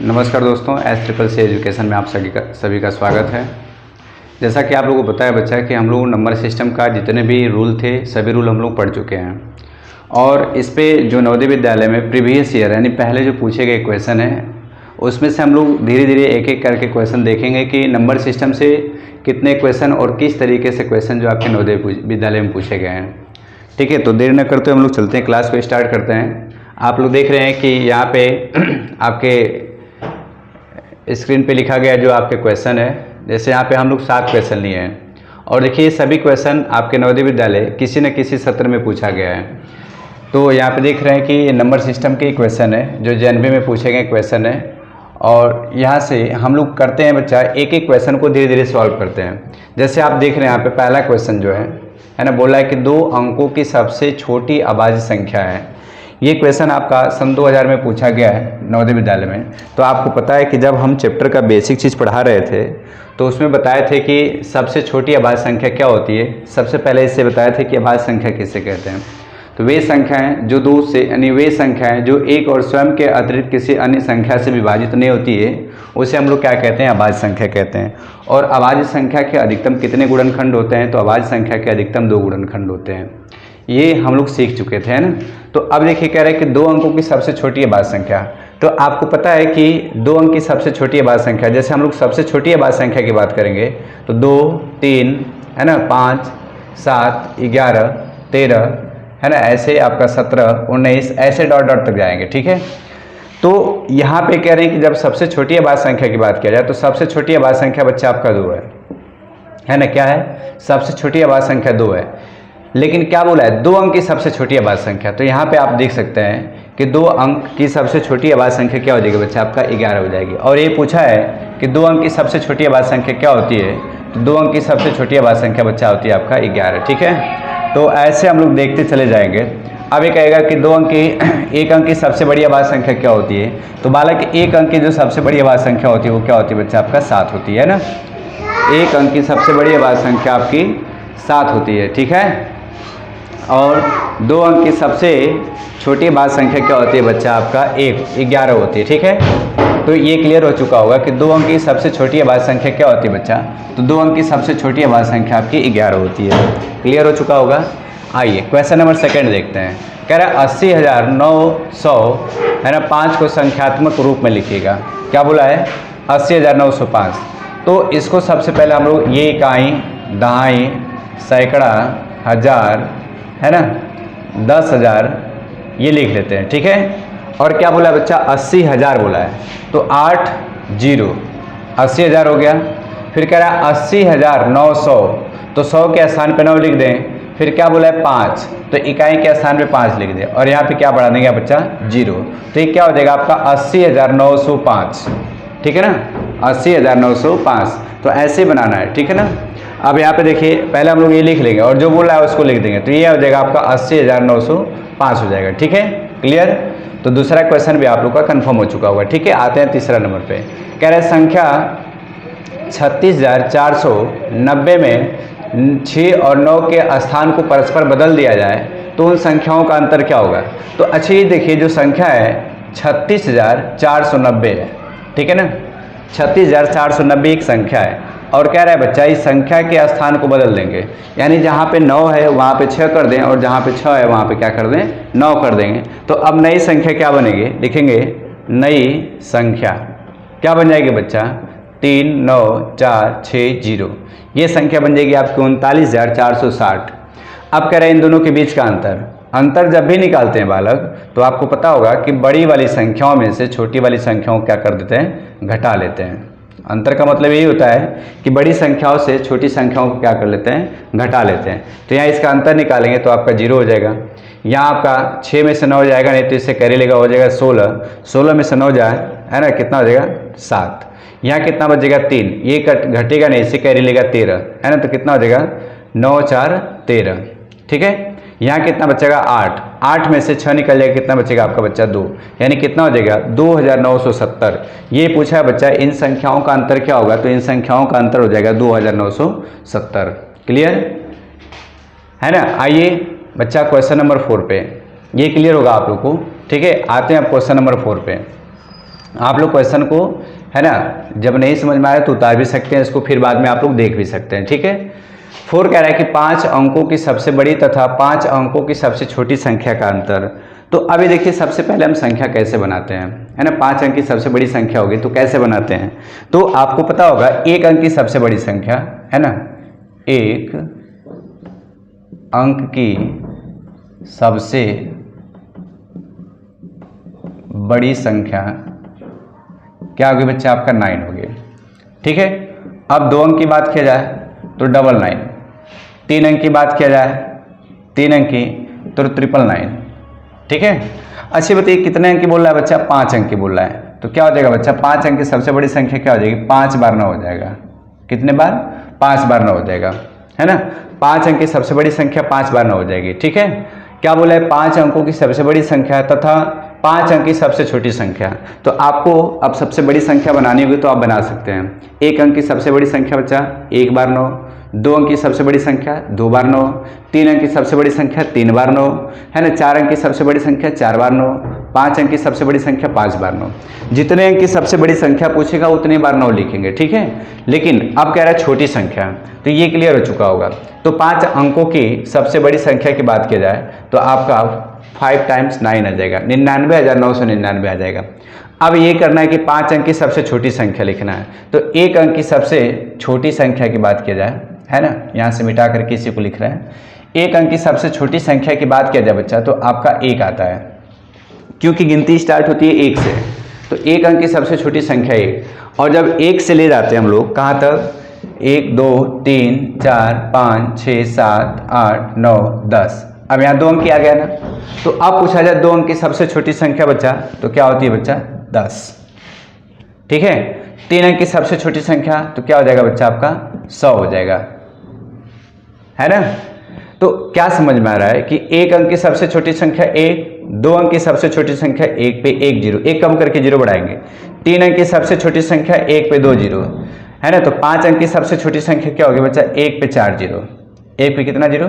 नमस्कार दोस्तों, SCCC education में आप सभी का स्वागत है। जैसा कि आप लोगों को पता है बच्चा कि हम लोग नंबर सिस्टम का जितने भी रूल थे सभी रूल हम लोग पढ़ चुके हैं और इस पे जो नवोदय विद्यालय में प्रीवियस ईयर यानी पहले जो पूछे गए क्वेश्चन हैं उसमें से हम लोग धीरे धीरे एक एक करके क्वेश्चन देखेंगे कि नंबर सिस्टम से कितने क्वेश्चन और किस तरीके से क्वेश्चन जो आपके नवोदय विद्यालय में पूछे गए हैं। ठीक है, तो देर न करते हम लोग चलते हैं, क्लास को स्टार्ट करते हैं। आप लोग देख रहे हैं कि यहाँ पे आपके स्क्रीन पे लिखा गया जो आपके क्वेश्चन है। जैसे यहाँ पे हम लोग 7 क्वेश्चन लिए हैं और देखिए सभी क्वेश्चन आपके नवोदय विद्यालय किसी न किसी सत्र में पूछा गया है। तो यहाँ पे देख रहे हैं कि ये नंबर सिस्टम के क्वेश्चन है जो JNV में पूछे गए क्वेश्चन है और यहाँ से हम लोग करते हैं बच्चा एक एक क्वेश्चन को धीरे धीरे सॉल्व करते हैं। जैसे आप देख रहे हैं यहाँ पे पहला क्वेश्चन जो है ना, बोला है कि 2 अंकों की सबसे छोटी अभाज्य संख्या है। ये क्वेश्चन आपका सन 2000 में पूछा गया है नवोदय विद्यालय में। तो आपको पता है कि जब हम चैप्टर का बेसिक चीज़ पढ़ा रहे थे तो उसमें बताए थे कि सबसे छोटी अभाज्य संख्या क्या होती है। सबसे पहले इससे बताए थे कि अभाज्य संख्या किसे कहते हैं। तो वे संख्याएं जो 2 से यानी वे संख्याएं जो एक और स्वयं के अतिरिक्त किसी अन्य संख्या से विभाजित नहीं होती है उसे हम लोग क्या कहते हैं, अभाज्य संख्या कहते हैं। और अभाज्य संख्या के अधिकतम कितने गुणनखंड होते हैं, तो अभाज्य संख्या के अधिकतम 2 गुणनखंड होते हैं। ये हम लोग सीख चुके थे, है ना। तो अब देखिए कह रहे हैं कि 2 अंकों की सबसे छोटी अभाज्य संख्या। तो आपको पता है कि 2 अंक की सबसे छोटी अभाज्य संख्या, जैसे हम लोग सबसे छोटी अभाज्य संख्या की बात करेंगे तो 2, 3 है ना, 5, 7, 11, 13 है ना, ऐसे आपका 17, 19 ऐसे डॉट डॉट तक जाएंगे। ठीक है, तो यहाँ पे कह रहे हैं कि जब सबसे छोटी अभाज्य संख्या की बात किया जाए तो सबसे छोटी अभाज्य संख्या बच्चा आपका 2 है ना। क्या है, सबसे छोटी अभाज्य संख्या 2 है। लेकिन क्या बोला है, 2 अंक की सबसे छोटी अभाज्य संख्या। तो यहाँ पे आप देख सकते हैं कि 2 अंक की सबसे छोटी अभाज्य संख्या क्या हो जाएगी बच्चा, आपका 11 हो जाएगी। और ये पूछा है कि 2 अंक की सबसे छोटी अभाज्य संख्या क्या होती है, तो 2 अंक की सबसे छोटी अभाज्य संख्या बच्चा होती है आपका 11। ठीक है, तो ऐसे हम लोग देखते चले जाएंगे। अब ये कहेगा कि 2 अंक की 1 अंक की सबसे बड़ी अभाज्य संख्या क्या होती है, तो बालक 1 अंक की जो सबसे बड़ी अभाज्य संख्या होती है वो क्या होती है बच्चा, आपका 7 होती है ना। 1 अंक की सबसे बड़ी अभाज्य संख्या आपकी 7 होती है। ठीक है, और 2 अंक की सबसे छोटी अभाज्य संख्या क्या होती है बच्चा, आपका 11 होती है। ठीक है, तो ये क्लियर हो चुका होगा कि 2 अंक की सबसे छोटी अभाज्य संख्या क्या होती है बच्चा, तो 2 अंक की सबसे छोटी अभाज्य संख्या आपकी 11 होती है। क्लियर हो चुका होगा। आइए क्वेश्चन नंबर 2 देखते हैं। कह रहा है 80,900 है ना 5 को संख्यात्मक रूप में लिखिएगा। क्या बोला है, 80,905। तो इसको सबसे पहले हम लोग ये इकाई, दहाई, सैकड़ा, हजार है ना, 10,000 ये लिख लेते हैं। ठीक है, और क्या बोला बच्चा, 80,000 बोला है। तो 8 0 80,000 हो गया। फिर कह रहा है 80,900, तो 100 के स्थान पे 9 लिख दें। फिर क्या बोला है 5, तो इकाई के स्थान पे 5 लिख दें और यहाँ पे क्या बढ़ा देंगे बच्चा 0। तो ये क्या हो जाएगा आपका 80,905। ठीक है ना, 80,905। तो ऐसे बनाना है। ठीक है ना। अब यहाँ पे देखिए पहले हम लोग ये लिख लेंगे और जो बोल रहा है उसको लिख देंगे। तो ये हो जाएगा आपका 80,905 हो जाएगा। ठीक है, क्लियर। तो दूसरा क्वेश्चन भी आप लोग का कंफर्म हो चुका होगा। ठीक है, आते हैं तीसरा नंबर पे। कह रहे हैं संख्या 36,490 में 6 और 9 के स्थान को परस्पर बदल दिया जाए तो उन संख्याओं का अंतर क्या होगा। तो अच्छा ये देखिए जो संख्या है 36,490 है। ठीक है ना, 36,490 एक संख्या है और कह रहा है बच्चा इस संख्या के स्थान को बदल देंगे, यानी जहाँ पे 9 है वहाँ पे 6 कर दें और जहाँ पे 6 है वहाँ पे क्या कर दें, 9 कर देंगे। तो अब नई संख्या क्या बनेगी, लिखेंगे नई संख्या क्या बन जाएगी बच्चा, 3 9 4 6 0। ये संख्या बन जाएगी आपकी 39,460। अब कह रहे हैं इन दोनों के बीच का अंतर जब भी निकालते हैं बालक तो आपको पता होगा कि बड़ी वाली संख्याओं में से छोटी वाली संख्याओं को क्या कर देते हैं, घटा लेते हैं। अंतर का मतलब यही होता है कि बड़ी संख्याओं से छोटी संख्याओं को क्या कर लेते हैं, घटा लेते हैं। तो यहाँ इसका अंतर निकालेंगे तो आपका 0 हो जाएगा। यहाँ आपका 6 में से 9 जाएगा, नहीं तो इससे कैरी लेगा, हो जाएगा 16। 16 में से 9 जाए है ना, कितना हो जाएगा 7। यहाँ कितना बचेगा 3, ये घटेगा नहीं, इससे कैरी लेगा 13 है ना, तो कितना हो जाएगा 9 4 13। ठीक है, यहाँ कितना बचेगा 8। 8 में से 6 निकल जाएगा, कितना बचेगा आपका बच्चा 2, यानी कितना हो जाएगा 2,970। ये पूछा है बच्चा इन संख्याओं का अंतर क्या होगा, तो इन संख्याओं का अंतर हो जाएगा 2,970। क्लियर है ना। आइए बच्चा क्वेश्चन नंबर 4 पे, ये क्लियर होगा आप लोग को। ठीक है, आते हैं अब क्वेश्चन नंबर 4 पे। आप लोग क्वेश्चन को, है ना, जब नहीं समझ में आया तो उतार भी सकते हैं इसको, फिर बाद में आप लोग देख भी सकते हैं, ठीक है। 4 कह रहा है कि 5 अंकों की सबसे बड़ी तथा 5 अंकों की सबसे छोटी संख्या का अंतर। तो अभी देखिए सबसे पहले हम संख्या कैसे बनाते हैं, है ना। 5 अंक की सबसे बड़ी संख्या होगी तो कैसे बनाते हैं, तो आपको पता होगा 1 अंक की सबसे बड़ी संख्या, है ना, 1 अंक की सबसे बड़ी संख्या क्या होगी बच्चा, आपका 9 होगी, ठीक है। अब 2 अंक की बात किया जाए तो 99, 3 अंक की बात किया जाए 3 अंक की तो 999, ठीक है। अच्छी बताइए कितने अंक की बोल रहा है बच्चा, 5 अंक की बोल रहा है, तो क्या हो जाएगा बच्चा, 5 अंक की सबसे बड़ी संख्या क्या हो जाएगी, 5 बार 9 हो जाएगा। कितने बार, 5 बार 9 हो जाएगा, है ना। 5 अंक की सबसे बड़ी संख्या 5 बार 9 हो जाएगी, ठीक है। क्या बोला है, 5 अंकों की सबसे बड़ी संख्या तथा 5 अंक की सबसे छोटी संख्या। तो आपको अब सबसे बड़ी संख्या बनानी होगी तो आप बना सकते हैं। 1 अंक की सबसे बड़ी संख्या बच्चा 1 बार 9, 2 अंक की सबसे बड़ी संख्या 2 बार 9, 3 अंक की सबसे बड़ी संख्या 3 बार 9, है ना। 4 अंक की सबसे बड़ी संख्या 4 बार 9, 5 अंक की सबसे बड़ी संख्या 5 बार 9। जितने अंक की सबसे बड़ी संख्या पूछेगा उतने बार 9 लिखेंगे, ठीक है। लेकिन अब कह रहा है छोटी संख्या, तो ये क्लियर हो चुका होगा। तो 5 अंकों की सबसे बड़ी संख्या की बात की जाए तो आपका 5 टाइम्स 9 आ जाएगा, 99,999 आ जाएगा। अब ये करना है कि 5 अंक की सबसे छोटी संख्या लिखना है, तो 1 अंक की सबसे छोटी संख्या की बात की जाए, है ना, यहाँ से मिटा करके इसी को लिख रहे हैं। 1 अंक की सबसे छोटी संख्या की बात किया जाए बच्चा तो आपका 1 आता है, क्योंकि गिनती स्टार्ट होती है 1 से, तो 1 अंक की सबसे छोटी संख्या 1। और जब 1 से ले जाते हैं हम लोग कहाँ तक, 1 2 3 4 5 6 7 8 9 10। अब यहाँ 2 अंक आ गया ना, तो अब पूछा जाए 2 अंक की सबसे छोटी संख्या बच्चा तो क्या होती है बच्चा, 10, ठीक है। 3 अंक की सबसे छोटी संख्या तो क्या हो जाएगा बच्चा, आपका 100 हो जाएगा, है ना। तो क्या समझ में आ रहा है कि 1 अंक की सबसे छोटी संख्या 1, 2 अंक की सबसे छोटी संख्या 1 पे 1 जीरो, 1 कम करके 0 बढ़ाएंगे। 3 अंक की सबसे छोटी संख्या 1 पे 2 जीरो, है ना। तो 5 अंक की सबसे छोटी संख्या क्या होगी बच्चा, 1 पे 4 जीरो, 1 पे कितना जीरो,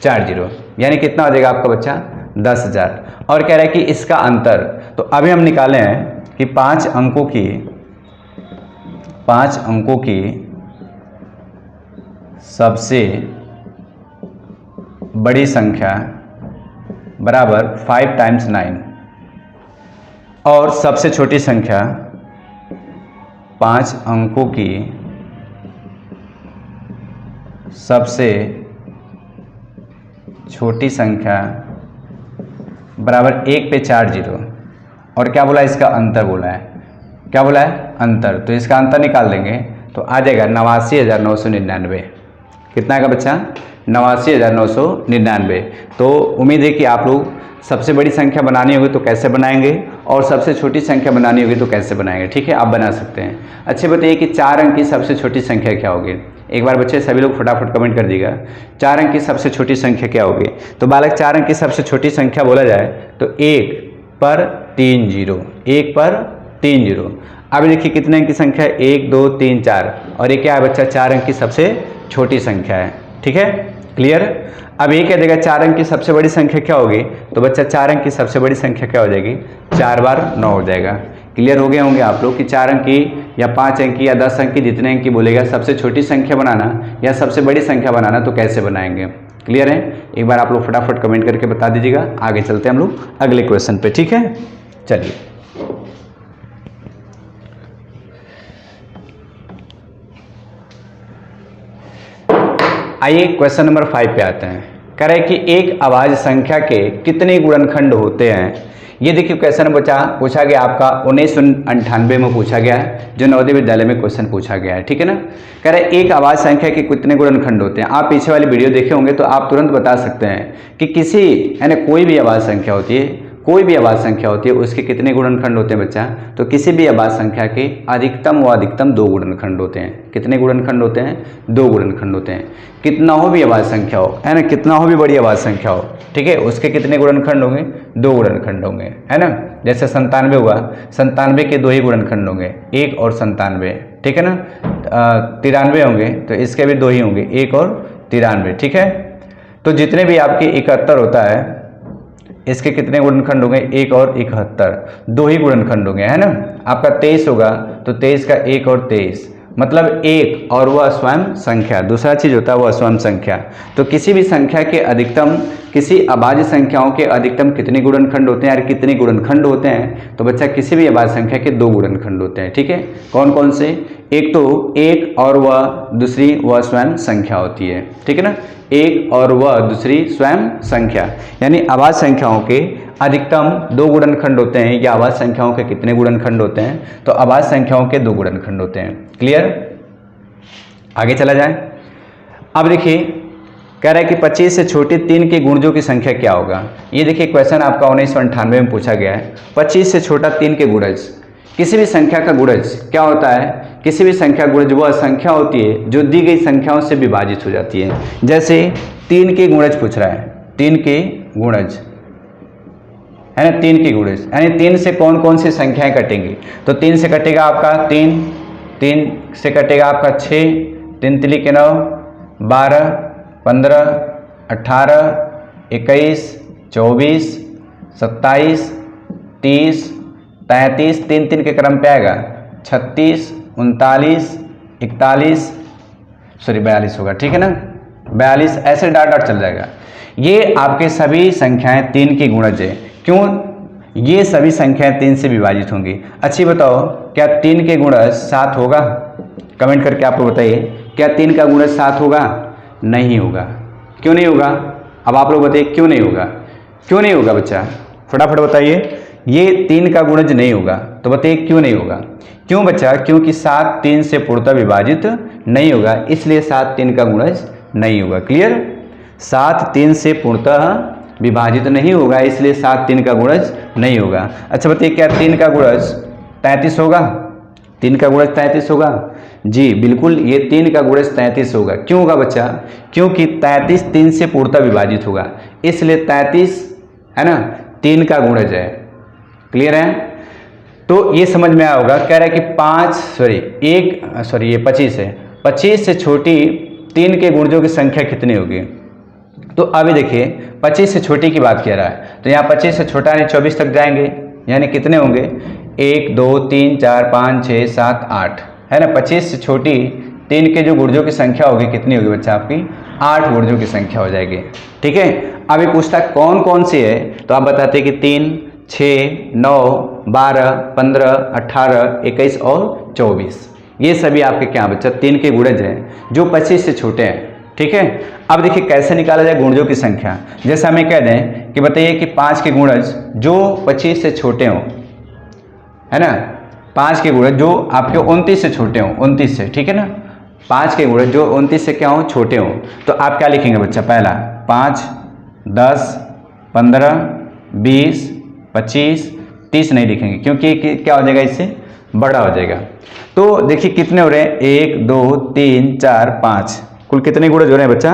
4 जीरो, यानी कितना हो जाएगा आपका बच्चा, 10,000। और कह रहा है कि इसका अंतर, तो अभी हम निकाले हैं कि 5 अंकों की सबसे बड़ी संख्या बराबर 5 टाइम्स 9 और सबसे छोटी संख्या 5 अंकों की सबसे छोटी संख्या बराबर 1 पे 4 जीरो। और क्या बोला, इसका अंतर बोला है, क्या बोला है, अंतर। तो इसका अंतर निकाल देंगे तो आ जाएगा 89,999। कितना का बच्चा, 89,999। तो उम्मीद है कि आप लोग सबसे बड़ी संख्या बनानी होगी तो कैसे बनाएंगे और सबसे छोटी संख्या बनानी होगी तो कैसे बनाएंगे, ठीक है, आप बना सकते हैं। अच्छे बताइए कि 4 अंक की सबसे छोटी संख्या क्या होगी, एक बार बच्चे सभी लोग फटाफट कमेंट कर दीजिएगा। 4 अंक की सबसे छोटी संख्या क्या होगी, तो बालक 4 अंक की सबसे छोटी संख्या बोला जाए तो 1 पर 3 जीरो, 1 पर 3 जीरो। अब देखिए कितने अंक की संख्या है, 1 2 3 4, और ये क्या है बच्चा, 4 अंक की सबसे छोटी संख्या है, ठीक है, क्लियर। अब ये कह देगा 4 अंक की सबसे बड़ी संख्या क्या होगी, तो बच्चा 4 अंक की सबसे बड़ी संख्या क्या हो जाएगी, 4 बार 9 हो जाएगा। क्लियर हो गए होंगे आप लोग कि 4 अंक की या 5 अंक की या 10 अंक की, जितने अंक की बोलेगा, सबसे छोटी संख्या बनाना या सबसे बड़ी संख्या बनाना तो कैसे बनाएंगे। क्लियर है, एक बार आप लोग फटाफट कमेंट करके बता दीजिएगा। आगे चलते हैं हम लोग अगले क्वेश्चन पे, ठीक है। चलिए आइए क्वेश्चन नंबर 5 पे आते हैं। कह रहे हैं कि एक अभाज्य संख्या के कितने गुणनखंड होते हैं। ये देखिए क्वेश्चन पूछा गया आपका 1998 में पूछा गया है, जो नवोदय विद्यालय में क्वेश्चन पूछा गया है, ठीक है ना। कह रहे एक अभाज्य संख्या के कितने गुणनखंड होते हैं। आप पीछे वाली वीडियो देखे होंगे तो आप तुरंत बता सकते हैं कि किसी, यानी कोई भी अभाज्य संख्या होती है, कोई भी अभाज्य संख्या होती है उसके कितने गुणनखंड होते हैं बच्चा, तो किसी भी अभाज्य संख्या के अधिकतम व अधिकतम 2 गुणनखंड होते हैं। कितने गुणनखंड होते हैं, 2 गुणनखंड होते हैं। कितना हो भी अभाज्य संख्या हो, है ना, कितना हो भी बड़ी अभाज्य संख्या हो, ठीक है, उसके कितने गुणनखंड होंगे, 2 गुणनखंड होंगे, है ना। जैसे 97 हुआ, 97 के 2 ही गुणनखंड होंगे, 1 और 97, ठीक है ना। 93 होंगे तो इसके भी 2 ही होंगे, 1 और 93, ठीक है। तो जितने भी आपके 71 होता है, इसके कितने गुणनखंड होंगे, 1 और 71, 2 ही गुणनखंड होंगे, है ना। आपका 23 होगा तो 23 का 1 और 23 मतलब 1 और वह स्वयं संख्या। दूसरा चीज होता है वह स्वयं संख्या। तो किसी भी संख्या के अधिकतम, किसी अभाज्य संख्याओं के अधिकतम कितने गुणनखंड होते हैं, और कितने गुणनखंड होते हैं, तो बच्चा किसी भी अभाज्य संख्या के 2 गुणनखंड होते हैं। ठीक है, कौन कौन से, एक तो 1 और वह दूसरी वह स्वयं संख्या होती है। ठीक है ना, 1 और वह दूसरी स्वयं संख्या, यानी अभाज्य संख्याओं के अधिकतम 2 गुणनखंड होते हैं, या अभाज्य संख्याओं के कितने गुणनखंड होते हैं, तो अभाज्य संख्याओं के 2 गुणनखंड होते हैं। क्लियर, आगे चला जाए। अब देखिए कह रहा है कि 25 से छोटे 3 के गुणजों की संख्या क्या होगा। ये देखिए क्वेश्चन आपका 1998 में पूछा गया है। 25 से छोटा 3 के गुणज, किसी भी संख्या का गुणज क्या होता है, किसी भी संख्या गुणज वह संख्या होती है जो दी गई संख्याओं से विभाजित हो जाती है। जैसे 3 के गुणज पूछ रहा है, 3 के गुणज है ना, 3 के गुणज यानी 3 से कौन कौन सी संख्याएं कटेंगी, तो 3 से कटेगा आपका 3, 3 से कटेगा आपका 6, 3 तिली के 9, 12, 15, 18, 21, 24, 27, 30, 33, 3 के क्रम पे आएगा, 36, 39, 41, सॉरी 42 होगा। ठीक है ना, 42 ऐसे डाट डाट चल जाएगा। ये आपके सभी संख्याएं 3 की गुणज है। क्यों, ये सभी संख्याएं 3 से विभाजित होंगी। अच्छी बताओ, क्या 3 के गुणज 7 होगा? कमेंट करके आपको बताइए, क्या 3 का गुणज 7 होगा? नहीं होगा। क्यों नहीं होगा? अब आप लोग बताइए क्यों नहीं होगा, क्यों नहीं होगा बच्चा, फटाफट बताइए। ये 3 का गुणज नहीं होगा, तो बताइए क्यों नहीं होगा। क्यों बच्चा? क्योंकि 7 3 से पूर्णतः विभाजित नहीं होगा, इसलिए 7 3 का गुणज नहीं होगा। क्लियर, 7 3 से पूर्णतः विभाजित नहीं होगा, इसलिए 7 3 का गुणज नहीं होगा। अच्छा बताइए, क्या 3 का गुणज 33 होगा? 3 का गुणज 33 होगा? जी बिल्कुल, ये 3 का गुणज 33 होगा। क्यों होगा बच्चा? क्योंकि 33 3 से पूर्णतः विभाजित होगा, इसलिए 33 है ना 3 का गुणज है। क्लियर है, तो ये समझ में आया होगा। कह रहा है कि ये 25 है, 25 से छोटी 3 के गुणजों की संख्या कितनी होगी। तो अभी देखिए 25 से छोटी की बात किया रहा है, तो यहाँ 25 से छोटा यानी 24 तक जाएंगे, यानी कितने होंगे, 1 2 3 4 5 6 7 8 है ना। 25 से छोटी 3 के जो गुणजों की संख्या होगी कितनी होगी बच्चा, आपकी 8 गुणजों की संख्या हो जाएगी। ठीक है, अभी पूछता है कौन कौन सी है, तो आप बताते हैं कि 3 6 9 12 15 18 21 और 24, ये सभी आपके क्या बच्चा 3 के गुणज हैं जो 25 से छोटे हैं। ठीक है, अब देखिए कैसे निकाला जाए गुणजों की संख्या। जैसे हमें कह दें कि बताइए कि 5 के गुणज जो 25 से छोटे हों, है ना, 5 के गुणज जो आपके 29 से छोटे हों, 29 से, ठीक है ना, 5 के गुणज जो 29 से क्या हों, छोटे हों, तो आप क्या लिखेंगे बच्चा, पहला 5 10 15 20 25 30 नहीं लिखेंगे, क्योंकि क्या हो जाएगा, इससे बड़ा हो जाएगा। तो देखिए कितने हो रहे हैं, 1 2 3 4 5, कुल कितने गुणज हो रहे हैं बच्चा,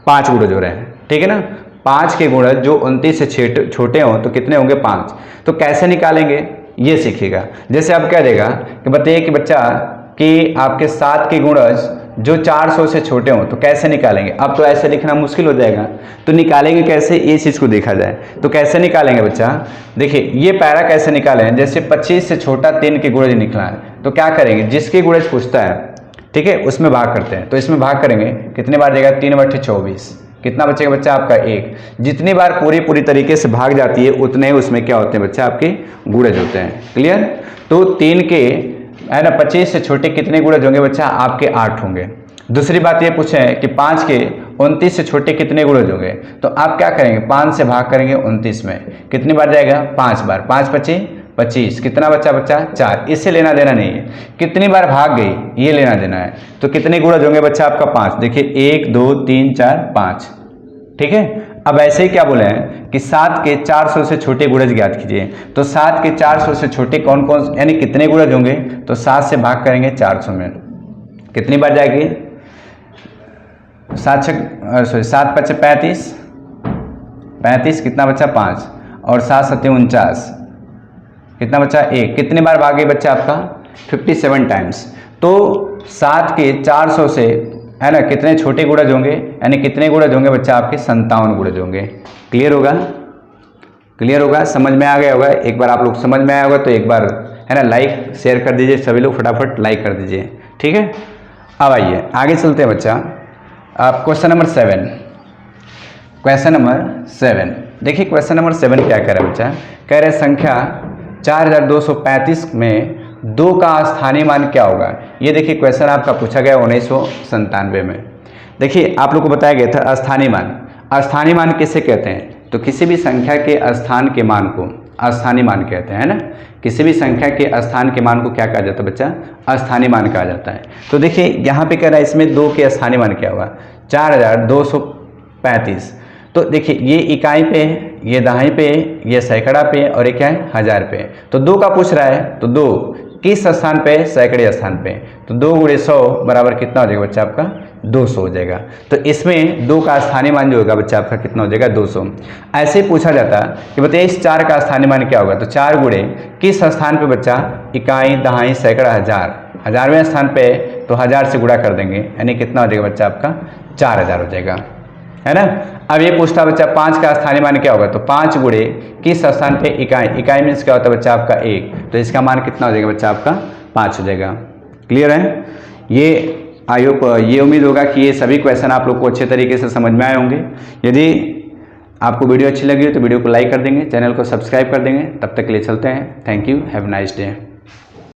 5 गुणज हो रहे हैं। ठीक है ना, 5 के गुणज जो 29 से छोटे हों तो कितने होंगे, 5। तो कैसे निकालेंगे ये सीखिएगा। जैसे आप कह देगा कि बताइए कि बच्चा कि आपके 7 के गुणज जो 400 से छोटे हों तो कैसे निकालेंगे। अब तो ऐसे लिखना मुश्किल हो जाएगा, तो निकालेंगे कैसे, ये चीज़ को देखा जाए। तो कैसे निकालेंगे बच्चा, देखिए ये पैरा कैसे निकालें। जैसे 25 से छोटा 3 के गुणज निकला है, तो क्या करेंगे, जिसके गुणज पूछता है, ठीक है, उसमें भाग करते हैं। तो इसमें भाग करेंगे, कितने बार जाएगा, 3 बटे 24, कितना बचेगा बच्चा आपका 1। जितनी बार पूरी तरीके से भाग जाती है उतने उसमें क्या होते हैं बच्चा, आपके गुणज होते हैं। क्लियर, तो 3 के है ना 25 से छोटे कितने गुणज होंगे बच्चा, आपके 8 होंगे। दूसरी बात ये पूछे हैं कि 5 के 29 से छोटे कितने गुणज होंगे, तो आप क्या करेंगे, 5 से भाग करेंगे 29 में, कितनी बार जाएगा, 5 बार, 5 25 25, कितना बच्चा 4। इससे लेना देना नहीं है, कितनी बार भाग गई ये लेना देना है। तो कितने गुणज होंगे बच्चा आपका, 5। देखिए 1 2 3 4 5, ठीक है। अब ऐसे ही क्या बोले हैं कि 7 के 400 से छोटे गुणज ज्ञात कीजिए। तो 7 के 400 से छोटे कौन कौन, यानी कितने गुणज होंगे, तो 7 से भाग करेंगे 400 में, कितनी बार जाएगी, 7 5 35, 35 कितना बच्चा 5, और 7 7 49, कितना बच्चा 1, कितने बार भागे बच्चा आपका 57 टाइम्स। तो 7 के 400 से है ना कितने छोटे गुणज होंगे, यानी कितने गुणज होंगे बच्चा आपके 57 गुणज होंगे। क्लियर होगा, क्लियर होगा, समझ में आ गया होगा। एक बार आप लोग समझ में आया होगा तो एक बार है ना लाइक शेयर कर दीजिए, सभी लोग फटाफट लाइक कर दीजिए, ठीक है। अब आइए आगे चलते हैं बच्चा। क्वेश्चन नंबर 7, क्वेश्चन नंबर 7 देखिए, क्वेश्चन नंबर 7 क्या कह रहा है बच्चा, कह रहे संख्या 4235 में 2 का स्थानीय मान क्या होगा। ये देखिए क्वेश्चन आपका पूछा गया 1997 में। देखिए आप लोग को बताया गया था स्थानीय मान। स्थानीय मान किसे कहते हैं, तो किसी भी संख्या के स्थान के मान को स्थानीय मान कहते हैं ना। किसी भी संख्या के स्थान के मान को क्या कहा जाता है बच्चा, स्थानीय मान कहा जाता है। तो देखिए यहाँ पे कह रहा है इसमें 2 के स्थानीय मान क्या होगा, 4235। तो देखिए ये इकाई पे, ये दहाई पे, ये सैकड़ा पे और ये क्या है, हजार पे। तो 2 का पूछ रहा है, तो 2 किस स्थान पे, सैकड़े स्थान पे। तो 2 × 100 बराबर कितना हो जाएगा बच्चा आपका, 200 हो जाएगा। तो इसमें 2 का स्थानीय मान जो होगा बच्चा आपका कितना हो जाएगा, 200। ऐसे ही पूछा जाता कि बताइए इस 4 का स्थानीय मान क्या होगा, तो 4 गुणे किस स्थान पे बच्चा, इकाई, दहाई, सैकड़ा, हजार। 1000वें स्थान पे तो 1000 से गुणा कर देंगे, यानी कितना हो जाएगा बच्चा आपका, 4000 हो जाएगा, है ना। अब ये पूछता बच्चा 5 का स्थानीय मान क्या होगा, तो 5 गुणे किस स्थान पे, इकाई। इकाई मीन्स क्या होता है बच्चा आपका 1, तो इसका मान कितना हो जाएगा बच्चा आपका, 5 हो जाएगा। क्लियर है। ये ये उम्मीद होगा कि ये सभी क्वेश्चन आप लोग को अच्छे तरीके से समझ में आए होंगे। यदि आपको वीडियो अच्छी लगी हो तो वीडियो को लाइक कर देंगे, चैनल को सब्सक्राइब कर देंगे। तब तक के लिए चलते हैं, thank you, have nice day.